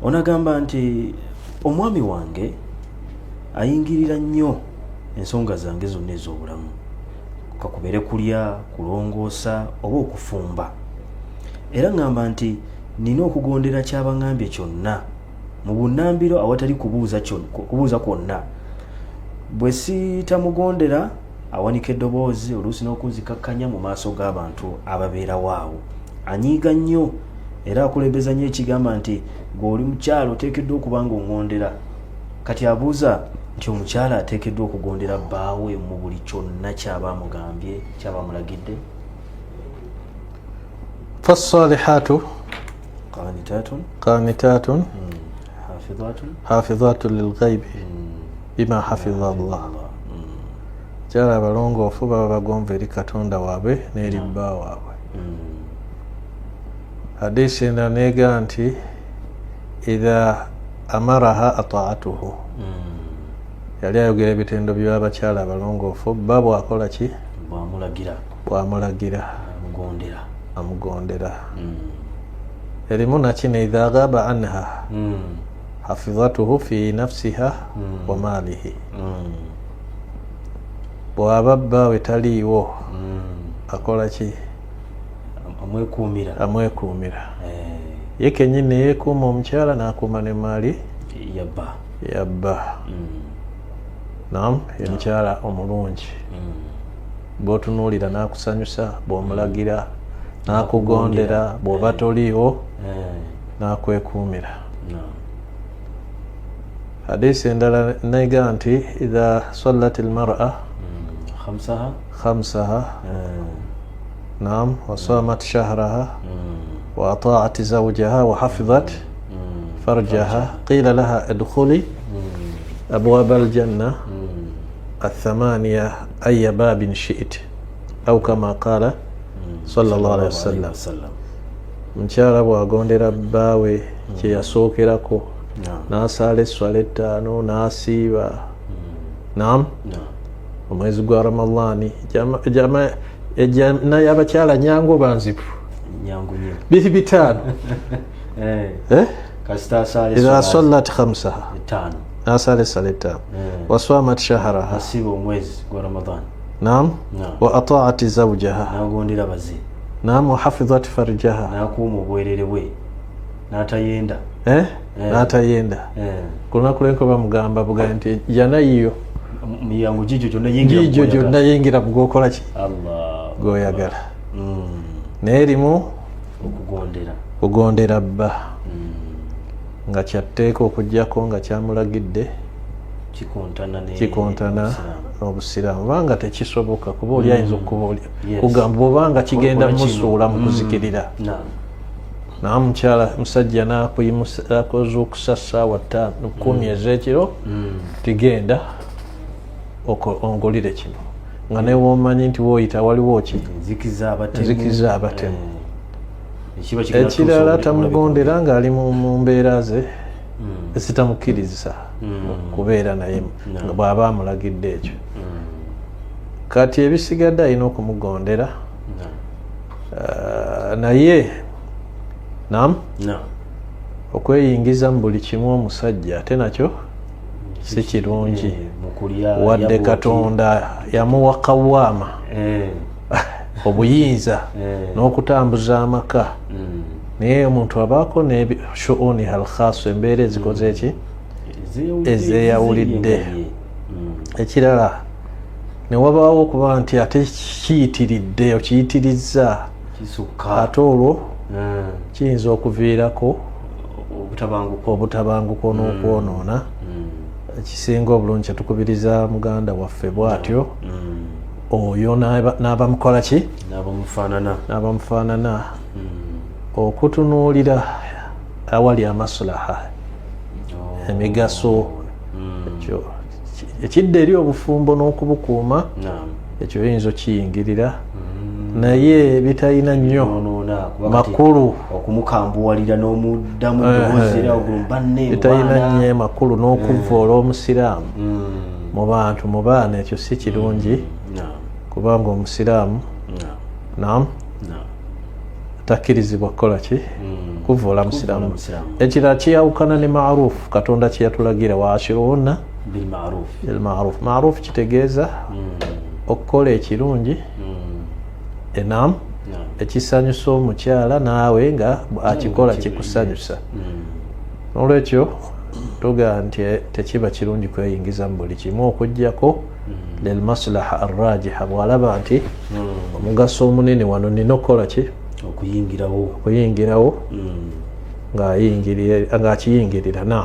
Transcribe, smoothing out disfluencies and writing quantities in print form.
onagamba nti omwami wange ayingirira nnyo ensonga zange zonna ez'obulamu, kakubere kulya, kulongoosa oba okufumba, era ngamba nti nina okugondera kyabaŋambye kyonna mu bunnambiro awatali kubuuza kwonna. Bwe sitamugondera awanika eddoboozi, oluusi n'okunzikakkanya mu maaso g'abantu ababeerawo awo. Anyiiga nnyo era akulembeza nnyo ekigamba nti gw'oli mukyala oteekeddwa okuba ng'ongondera. Kati abuuza nti omukyala ateekeddwa okugondera bbaawe mu buli kyonna ky'aba amugambye, ky'aba amulagidde. Fassalihatu qanitatun hafidhatun lilghaibi bima hafidha Allah. Kyala abalongoofu baba bagonva eri Katonda waabwe n'eri bba waabwe. Hadisi endala neega nti idha amaraha ataatuhu, yali ayogera ebitendo by'abakyala abalongoofu, bba bwakola ki? Bwamulagira amugondera. Erimu nakino idha ghaba anha hafidhatuhu fi nafsiha wa maalihi. Bw'aba bbaawe taliiwo akola ki? Amwekuumira. Ye kennyini neyeekuuma omukyala n'akuuma ne maali yabba. Naam, ye mukyala omulungi. Bw'otunuulira n'akusanyusa, bw'omulagira n'akugondera, bw'oba toliiwo n'akwekuumira. Hadisi endala neega nti idha sallat almar'a khamsaha naam wa samat shahraha wa ata'at zawjaha wa hafizat farjaha qila laha adkhuli abwab aljanna الثمانية أي باب شئت أو كما قال صلى الله عليه وسلم. Mukyala bw'agondera bbaawe kye yasookerako n'asaala esswala ettaano n'asiiba, naam, omwezi gwa Ramadhaani, ejjana y'abakyala nyangu oba nzibu? Biri bitaano. Idha sallat khamsaha, n'asaala essala ettaano, wa swamat shahraha, naam, wa ata'at zawjaha, naam, wa hafizat farjaha, n'atayenda. Ku lunaku lw'enkuba bamugamba buga nti jana yiyo gijjo gyonna yingira mu gwokola ki? Gw'oyagala. N'erimu kugondera bba nga kyatteeka okuggyako nga kyamulagidde kikontana n'obusiraamu, kubanga tekisoboka kuba oli ayinza okugamba obanga kigenda musuula mu kuzikirira. Naam, mukyala musajja n'akoze okusasa ssaawa 10 ez'ekiro, tigenda ongolire kino nga newe omanyi nti woyita waliwo ki? Nzikiza abatemu. Ekirala tamugondera ng'ali mu mbeera ze ezitamukkiriza kubeera naye nga bw'aba amulagidde ekyo. Kati ebisigadde alina okumugondera naye naam, okweyingiza mu buli kimu omusajja ate nakyo si kirungi, wadde Katonda yamuwa kawaama obuyinza n'okutambuza amaka, naye omuntu abaako n'ebishuuni alkhaasu, embeera ezikoze eki? Ezeeyawulidde. Ekirala ne wabaawo okuba nti ate kiyitiridde, okiyitirizza, ate olwo kiyinza okuviirako obutabanguko n'okwonoona. Ekisinga obulungi kyetukubiriza muganda waffe bw'atyo, oyo n'abamukola ki? N'abamufaanana, okutunuulira awali amaslaha, emigaso. Ekyo ekidda eri obufumbo n'okubukuuma, ekyo oyinza okiyingirira, naye bitalina nnyo makulu, okumukambuwalira n'omuddamu bitalina nnyo makulu, n'okuvoola omusiraamu mu bantu, mu baana, ekyo si kirungi, kubanga omusiraamu naam takkirizibwa kukola ki kuvula musiramu ekirala kiyawukana ne maarufu katonda kyeyatulagira waashiruuna bilmaruf maruf kitegeeza okukola ekirungi enam ekisanyusa omukyala naawe nga akikola kikusanyusa olwekyo tugaa nti tekiba kirungi kweyingiza mu buli kimu okuggyako lilmaslaha arrajiha bwalaba nti omugaso omunene wano nina okukola ki okuyingirawo ng'akiyingirira na